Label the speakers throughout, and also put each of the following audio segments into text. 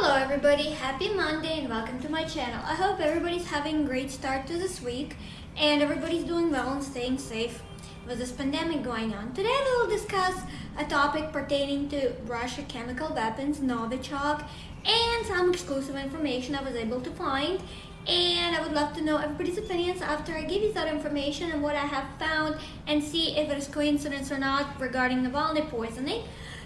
Speaker 1: Hello everybody, happy Monday and welcome to my channel. I hope everybody's having a great start to this week and everybody's doing well and staying safe with this pandemic going on. Today we will discuss a topic pertaining to Russia chemical weapons, Novichok, and some exclusive information I was able to find. And I would love to know everybody's opinions after I give you that information and what I have found and see if it is coincidence or not regarding Navalny poisoning.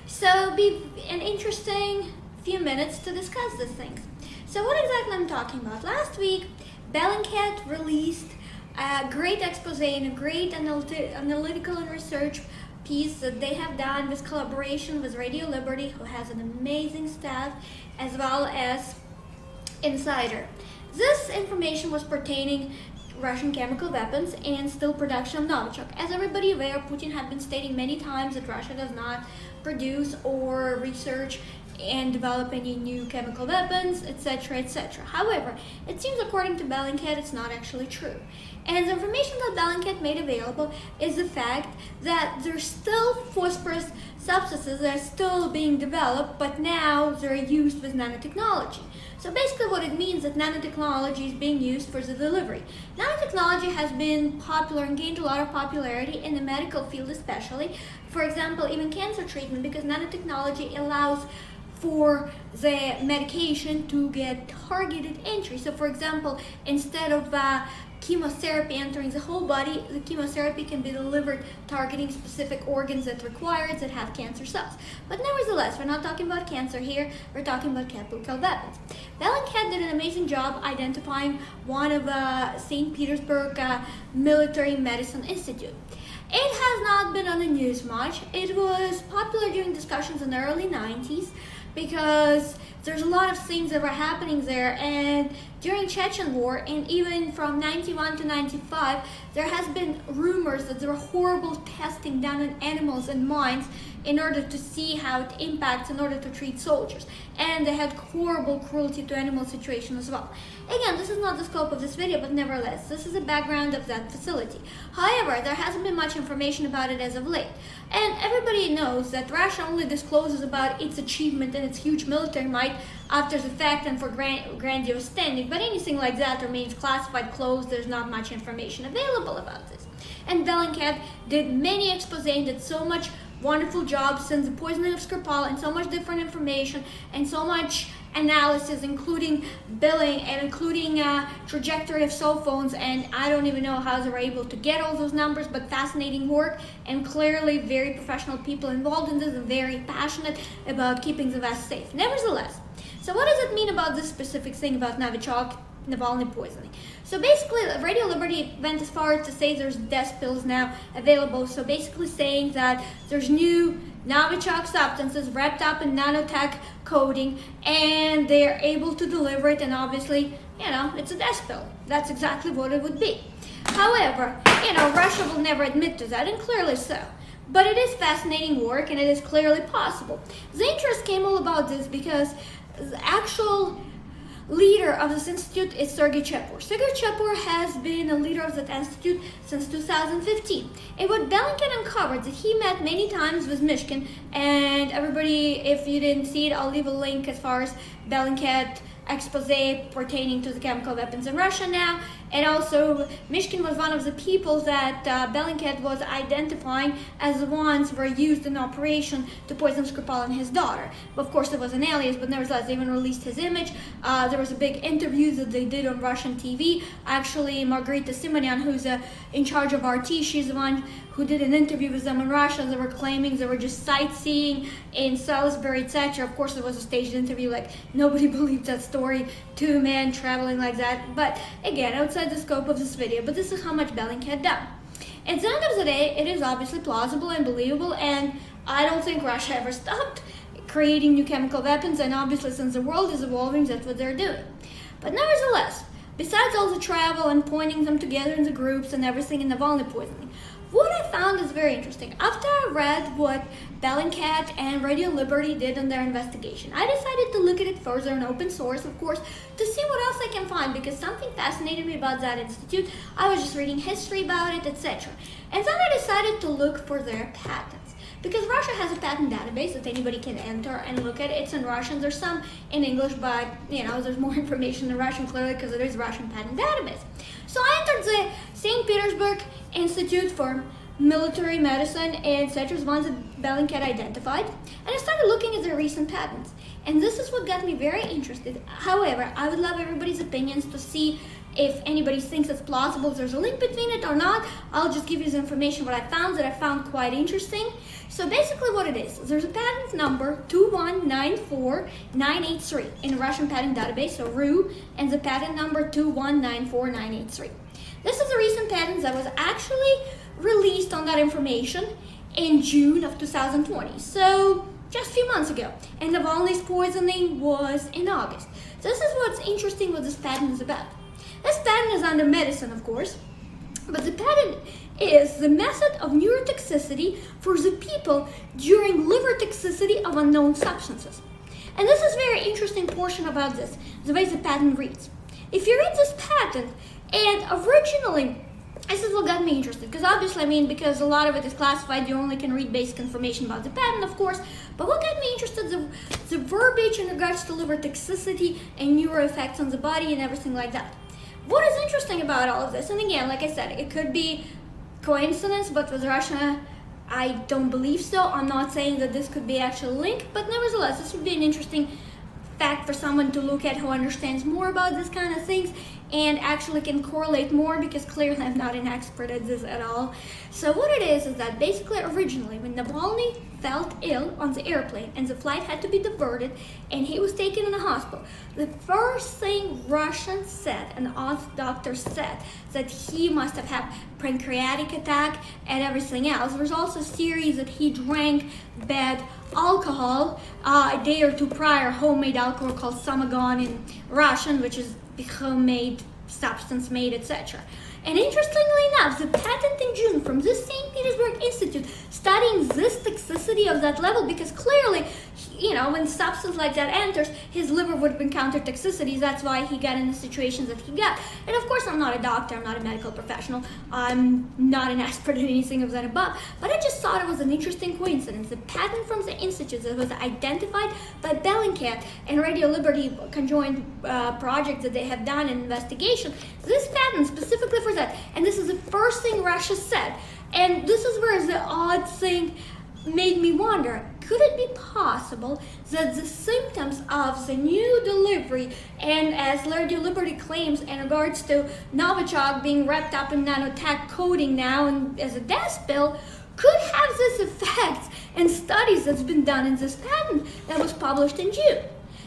Speaker 1: So it'll be an interesting few minutes to discuss these things. So what exactly I'm talking about? Last week, Bellingcat released a great expose and a great analytical and research piece that they have done with collaboration with Radio Liberty, who has an amazing staff, as well as Insider. This information was pertaining Russian chemical weapons and still production of Novichok. As everybody aware, Putin had been stating many times that Russia does not produce or research and develop any new chemical weapons, etc., etc. However, it seems according to Bellingcat it's not actually true. And the information that Bellingcat made available is the fact that there's still phosphorus substances that are still being developed, but now they're used with nanotechnology. So basically what it means is that nanotechnology is being used for the delivery. Nanotechnology has been popular and gained a lot of popularity in the medical field especially. For example, even cancer treatment, because nanotechnology allows for the medication to get targeted entry. So for example, instead of chemotherapy entering the whole body, the chemotherapy can be delivered targeting specific organs that that have cancer cells. But nevertheless, we're not talking about cancer here, we're talking about chemical weapons. Bellingcat did an amazing job identifying one of St. Petersburg Military Medicine Institute. It has not been on the news much. It was popular during discussions in the early 90s because there's a lot of things that were happening there, and during Chechen War and even from 91 to 95 there has been rumors that there were horrible testing done on animals and mines in order to see how it impacts in order to treat soldiers, and they had horrible cruelty to animal situation as well. Again, this is not the scope of this video, but nevertheless, this is the background of that facility. However, there hasn't been much information about it as of late, and everybody knows that Russia only discloses about its achievement and its huge military might after the fact and for grandiose standing, but anything like that remains classified, closed. There's not much information available about this. And Bellingcat did many exposés and did so much wonderful job since the poisoning of Skripal, and so much different information and so much analysis, including billing and including trajectory of cell phones, and I don't even know how they were able to get all those numbers, but fascinating work and clearly very professional people involved in this and very passionate about keeping the West safe. Nevertheless, so what does it mean about this specific thing about Novichok Navalny poisoning? So basically, Radio Liberty went as far as to say there's death pills now available. So basically saying that there's new Novichok substances wrapped up in nanotech coating and they're able to deliver it, and obviously, it's a death pill. That's exactly what it would be. However, Russia will never admit to that, and clearly so. But it is fascinating work and it is clearly possible. The interest came all about this because the actual leader of this institute is Sergei Chepur. Sergei Chepur has been a leader of that institute since 2015. And what Bellingcat uncovered that he met many times with Mishkin, and everybody, if you didn't see it, I'll leave a link as far as Bellingcat expose pertaining to the chemical weapons in Russia now. And also, Mishkin was one of the people that Bellingcat was identifying as the ones who were used in operation to poison Skripal and his daughter. Of course, it was an alias, but nevertheless, they even released his image. There was a big interview that they did on Russian TV. Actually, Margarita Simonyan, who's in charge of RT, she's the one who did an interview with them in Russia. They were claiming they were just sightseeing in Salisbury, etc. Of course, it was a staged interview, like nobody believed that story, two men traveling like that. But again, outside the scope of this video, but this is how much Bellingcat done. At the end of the day, it is obviously plausible and believable, and I don't think Russia ever stopped creating new chemical weapons, and obviously since the world is evolving, that's what they're doing. But nevertheless, besides all the travel and pointing them together in the groups and everything in Navalny poisoning, what I found is very interesting. After I read what Bellingcat and Radio Liberty did in their investigation, I decided to look at it further in open source, of course, to see what else I can find, because something fascinated me about that institute. I was just reading history about it, etc. And then I decided to look for their patents. because Russia has a patent database that anybody can enter and look at. It's in Russian. There's some in English, but there's more information in Russian clearly because it is a Russian patent database. So I entered the St. Petersburg Institute for Military Medicine, and such as ones that Bellingcat identified, and I started looking at their recent patents. And this is what got me very interested. However, I would love everybody's opinions to see if anybody thinks it's plausible, if there's a link between it or not. I'll just give you the information what I found quite interesting. So basically what it is, there's a patent number 2194983 in the Russian patent database, so RU, and the patent number 2194983. This is a recent patent that was actually released on that information in June of 2020. So just a few months ago, and Navalny's poisoning was in August. This is what's interesting what this patent is about. This patent is under medicine, of course, but the patent is the method of neurotoxicity for the people during liver toxicity of unknown substances. And this is a very interesting portion about this, the way the patent reads. If you read this patent, and originally, this is what got me interested, because obviously, because a lot of it is classified, you only can read basic information about the patent, of course, but what got me interested, the verbiage in regards to liver toxicity and neuro effects on the body and everything like that. What is interesting about all of this, and again, like I said, it could be coincidence, but with Russia, I don't believe so. I'm not saying that this could be actual link, but nevertheless, this would be an interesting fact for someone to look at who understands more about this kind of things and actually can correlate more, because clearly I'm not an expert at this at all. So what it is that basically originally when Navalny felt ill on the airplane and the flight had to be diverted and he was taken in the hospital, the first thing Russians said and all doctors said that he must have had pancreatic attack and everything else. There was also a series that he drank bad alcohol a day or two prior, homemade alcohol called samagon in Russian, which is homemade substance made, etc. And interestingly enough, the patent in June from this St. Petersburg Institute studying this toxicity of that level, because clearly, when substance like that enters, his liver would encounter toxicities. That's why he got in the situations that he got. And of course, I'm not a doctor, I'm not a medical professional, I'm not an expert in anything of that above, but I just thought it was an interesting coincidence. The patent from the Institute that was identified by Bellingcat and Radio Liberty conjoined project that they have done an investigation, this patent specifically for that, and this is the first thing Russia said. And this is where the odd thing made me wonder, could it be possible that the symptoms of the new delivery, and as Radio Liberty claims in regards to Novichok being wrapped up in nanotech coating now and as a death spill, could have this effect in studies that's been done in this patent that was published in June?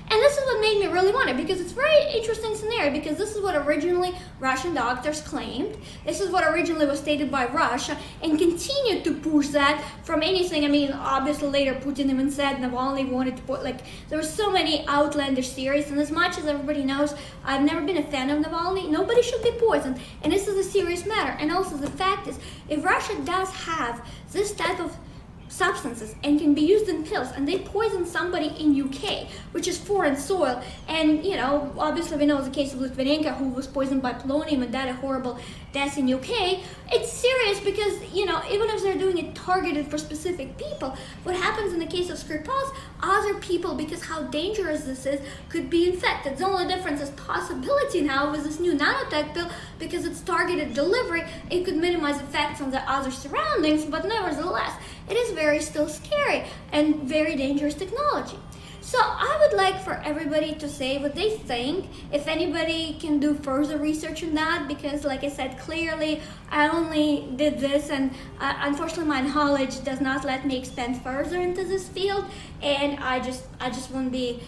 Speaker 1: And this is what made me really wonder, because it's a very interesting scenario, because this is what originally Russian doctors claimed. This is what originally was stated by Russia and continued to push that from anything. Obviously later Putin even said Navalny wanted to put, there were so many outlandish theories, and as much as everybody knows, I've never been a fan of Navalny. Nobody should be poisoned, and this is a serious matter. And also the fact is, if Russia does have this type of substances and can be used in pills, and they poison somebody in UK, which is foreign soil, and obviously we know the case of Litvinenko, who was poisoned by polonium and died a horrible death in UK. It's serious because even if they're doing it targeted for specific people, what happens in the case of Skripal's, other people, because how dangerous this is, could be infected. The only difference is possibility now with this new nanotech pill, because it's targeted delivery, it could minimize effects on the other surroundings, but nevertheless it is very still scary and very dangerous technology. So I would like for everybody to say what they think, if anybody can do further research on that, because like I said, clearly I only did this, and unfortunately my knowledge does not let me expand further into this field, and I just won't be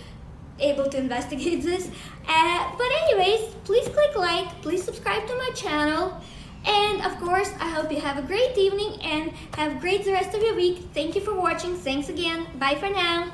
Speaker 1: able to investigate this. But anyways, please click like, please subscribe to my channel, and of course I hope you have a great evening and have a great the rest of your week. Thank you for watching. Thanks again. Bye for now.